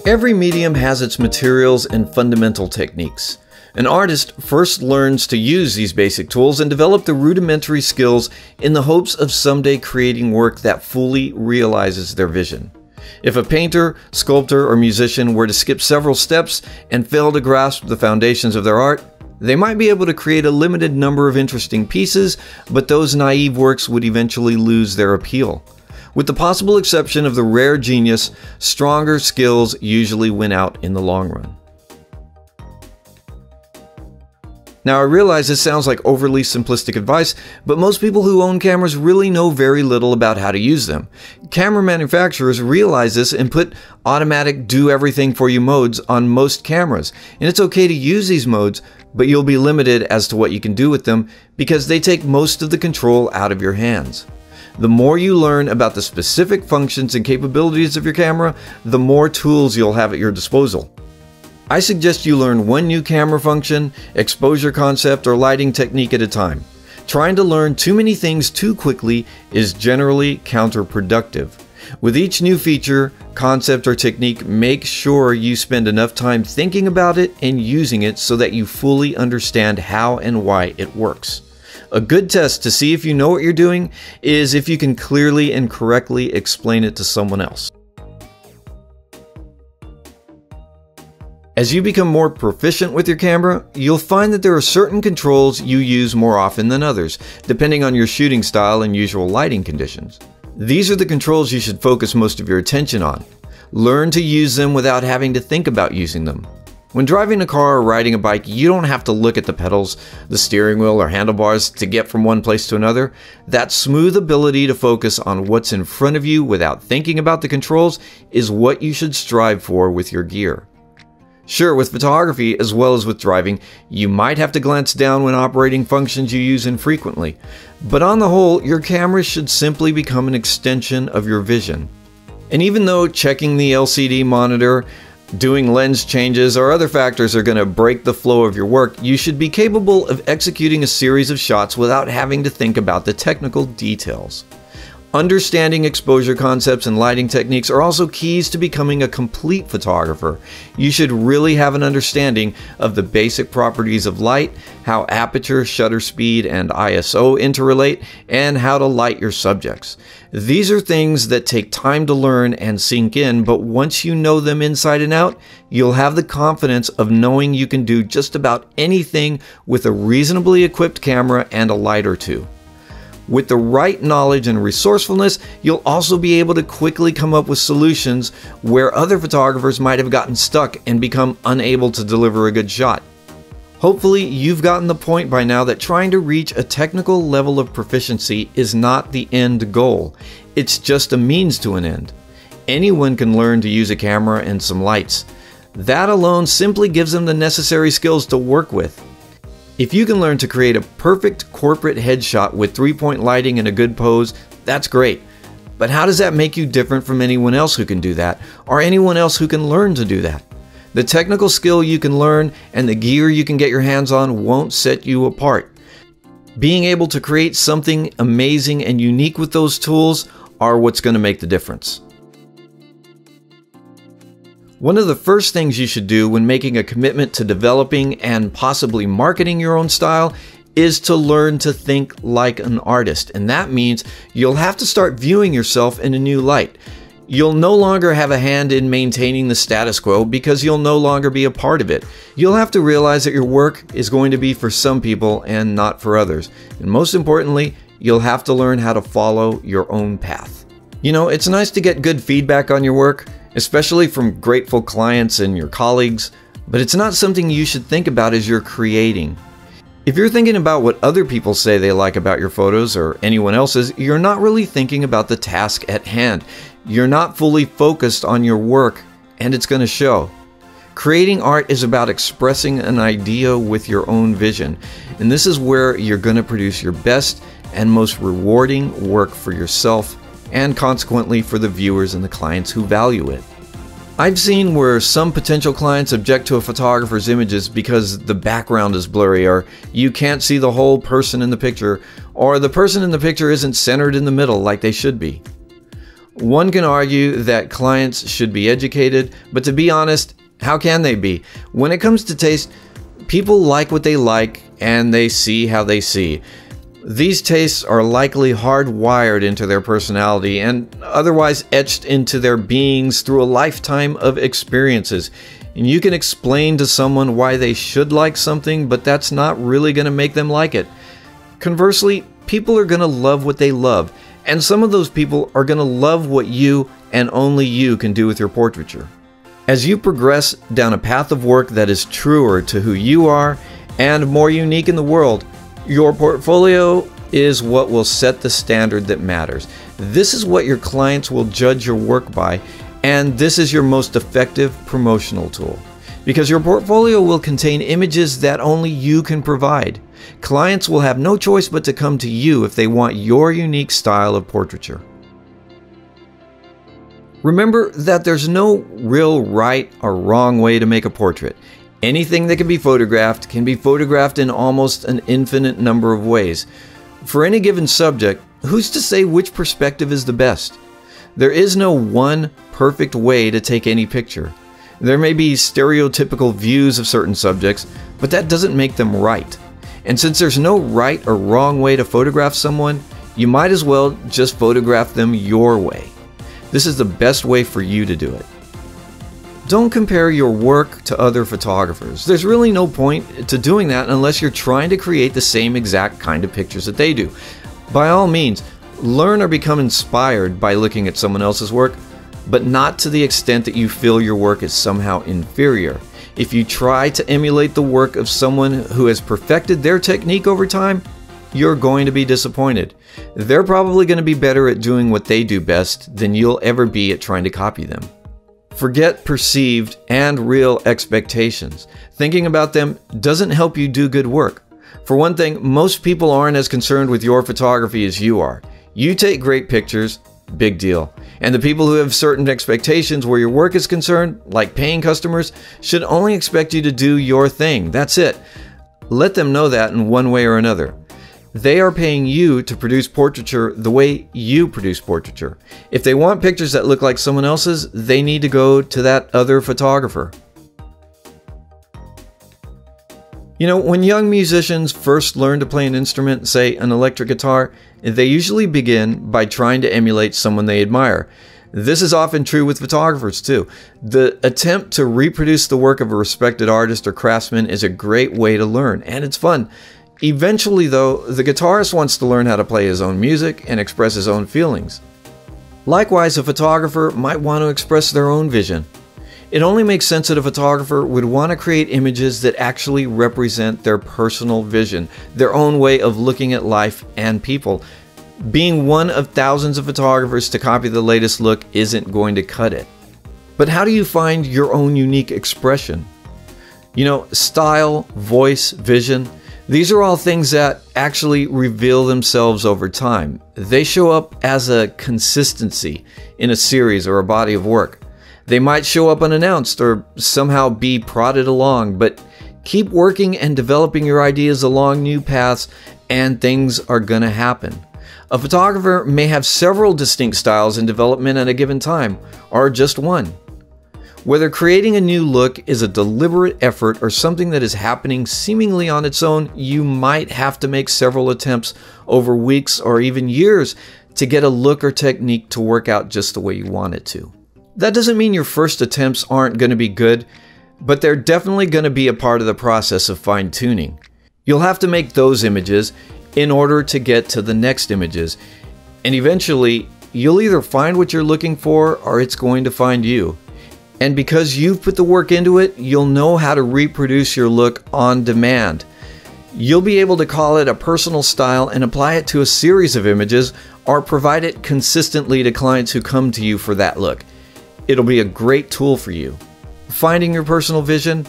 Every medium has its materials and fundamental techniques. An artist first learns to use these basic tools and develop the rudimentary skills in the hopes of someday creating work that fully realizes their vision. If a painter, sculptor, or musician were to skip several steps and fail to grasp the foundations of their art, they might be able to create a limited number of interesting pieces, but those naive works would eventually lose their appeal. With the possible exception of the rare genius, stronger skills usually win out in the long run. Now, I realize this sounds like overly simplistic advice, but most people who own cameras really know very little about how to use them. Camera manufacturers realize this and put automatic do-everything-for-you modes on most cameras. And it's okay to use these modes, but you'll be limited as to what you can do with them because they take most of the control out of your hands. The more you learn about the specific functions and capabilities of your camera, the more tools you'll have at your disposal. I suggest you learn one new camera function, exposure concept, or lighting technique at a time. Trying to learn too many things too quickly is generally counterproductive. With each new feature, concept, or technique, make sure you spend enough time thinking about it and using it so that you fully understand how and why it works. A good test to see if you know what you're doing is if you can clearly and correctly explain it to someone else. As you become more proficient with your camera, you'll find that there are certain controls you use more often than others, depending on your shooting style and usual lighting conditions. These are the controls you should focus most of your attention on. Learn to use them without having to think about using them. When driving a car or riding a bike, you don't have to look at the pedals, the steering wheel, or handlebars to get from one place to another. That smooth ability to focus on what's in front of you without thinking about the controls is what you should strive for with your gear. Sure, with photography as well as with driving, you might have to glance down when operating functions you use infrequently, but on the whole, your camera should simply become an extension of your vision. And even though checking the LCD monitor, doing lens changes, or other factors are going to break the flow of your work, you should be capable of executing a series of shots without having to think about the technical details. Understanding exposure concepts and lighting techniques are also keys to becoming a complete photographer. You should really have an understanding of the basic properties of light, how aperture, shutter speed, and ISO interrelate, and how to light your subjects. These are things that take time to learn and sink in, but once you know them inside and out, you'll have the confidence of knowing you can do just about anything with a reasonably equipped camera and a light or two. With the right knowledge and resourcefulness, you'll also be able to quickly come up with solutions where other photographers might have gotten stuck and become unable to deliver a good shot. Hopefully, you've gotten the point by now that trying to reach a technical level of proficiency is not the end goal. It's just a means to an end. Anyone can learn to use a camera and some lights. That alone simply gives them the necessary skills to work with. If you can learn to create a perfect corporate headshot with three-point lighting and a good pose, that's great. But how does that make you different from anyone else who can do that, or anyone else who can learn to do that? The technical skill you can learn and the gear you can get your hands on won't set you apart. Being able to create something amazing and unique with those tools are what's going to make the difference. One of the first things you should do when making a commitment to developing and possibly marketing your own style is to learn to think like an artist, and that means you'll have to start viewing yourself in a new light. You'll no longer have a hand in maintaining the status quo because you'll no longer be a part of it. You'll have to realize that your work is going to be for some people and not for others. And most importantly, you'll have to learn how to follow your own path. You know, it's nice to get good feedback on your work, especially from grateful clients and your colleagues, but it's not something you should think about as you're creating. If you're thinking about what other people say they like about your photos or anyone else's, you're not really thinking about the task at hand. You're not fully focused on your work, and it's going to show. Creating art is about expressing an idea with your own vision, and this is where you're going to produce your best and most rewarding work for yourself, and consequently for the viewers and the clients who value it. I've seen where some potential clients object to a photographer's images because the background is blurry, or you can't see the whole person in the picture, or the person in the picture isn't centered in the middle like they should be. One can argue that clients should be educated, but to be honest, how can they be? When it comes to taste, people like what they like and they see how they see. These tastes are likely hardwired into their personality and otherwise etched into their beings through a lifetime of experiences. And you can explain to someone why they should like something, but that's not really going to make them like it. Conversely, people are going to love what they love, and some of those people are going to love what you and only you can do with your portraiture. As you progress down a path of work that is truer to who you are and more unique in the world, your portfolio is what will set the standard that matters. This is what your clients will judge your work by, and this is your most effective promotional tool. Because your portfolio will contain images that only you can provide. Clients will have no choice but to come to you if they want your unique style of portraiture. Remember that there's no real right or wrong way to make a portrait. Anything that can be photographed in almost an infinite number of ways. For any given subject, who's to say which perspective is the best? There is no one perfect way to take any picture. There may be stereotypical views of certain subjects, but that doesn't make them right. And since there's no right or wrong way to photograph someone, you might as well just photograph them your way. This is the best way for you to do it. Don't compare your work to other photographers. There's really no point to doing that unless you're trying to create the same exact kind of pictures that they do. By all means, learn or become inspired by looking at someone else's work, but not to the extent that you feel your work is somehow inferior. If you try to emulate the work of someone who has perfected their technique over time, you're going to be disappointed. They're probably going to be better at doing what they do best than you'll ever be at trying to copy them. Forget perceived and real expectations. Thinking about them doesn't help you do good work. For one thing, most people aren't as concerned with your photography as you are. You take great pictures, big deal. And the people who have certain expectations where your work is concerned, like paying customers, should only expect you to do your thing. That's it. Let them know that in one way or another. They are paying you to produce portraiture the way you produce portraiture. If they want pictures that look like someone else's, they need to go to that other photographer. You know, when young musicians first learn to play an instrument, say an electric guitar, they usually begin by trying to emulate someone they admire. This is often true with photographers too. The attempt to reproduce the work of a respected artist or craftsman is a great way to learn, and it's fun. Eventually, though, the guitarist wants to learn how to play his own music and express his own feelings. Likewise, a photographer might want to express their own vision. It only makes sense that a photographer would want to create images that actually represent their personal vision, their own way of looking at life and people. Being one of thousands of photographers to copy the latest look isn't going to cut it. But how do you find your own unique expression? You know, style, voice, vision, these are all things that actually reveal themselves over time. They show up as a consistency in a series or a body of work. They might show up unannounced or somehow be prodded along, but keep working and developing your ideas along new paths and things are going to happen. A photographer may have several distinct styles in development at a given time, or just one. Whether creating a new look is a deliberate effort or something that is happening seemingly on its own, you might have to make several attempts over weeks or even years to get a look or technique to work out just the way you want it to. That doesn't mean your first attempts aren't going to be good, but they're definitely going to be a part of the process of fine-tuning. You'll have to make those images in order to get to the next images, and eventually you'll either find what you're looking for or it's going to find you. And because you've put the work into it, you'll know how to reproduce your look on demand. You'll be able to call it a personal style and apply it to a series of images or provide it consistently to clients who come to you for that look. It'll be a great tool for you. Finding your personal vision,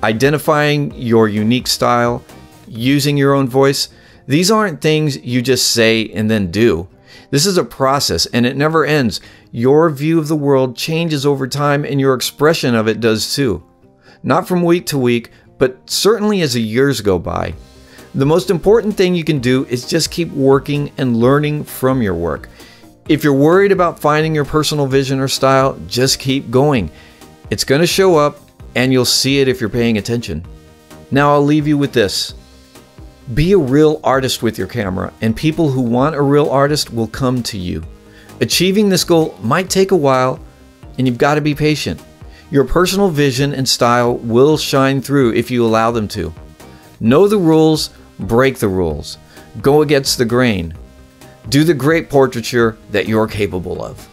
identifying your unique style, using your own voice, these aren't things you just say and then do. This is a process and it never ends. Your view of the world changes over time and your expression of it does too. Not from week to week, but certainly as the years go by. The most important thing you can do is just keep working and learning from your work. If you're worried about finding your personal vision or style, just keep going. It's going to show up, and you'll see it if you're paying attention. Now I'll leave you with this. Be a real artist with your camera, and people who want a real artist will come to you. Achieving this goal might take a while, and you've got to be patient. Your personal vision and style will shine through if you allow them to. Know the rules, break the rules. Go against the grain. Do the great portraiture that you're capable of.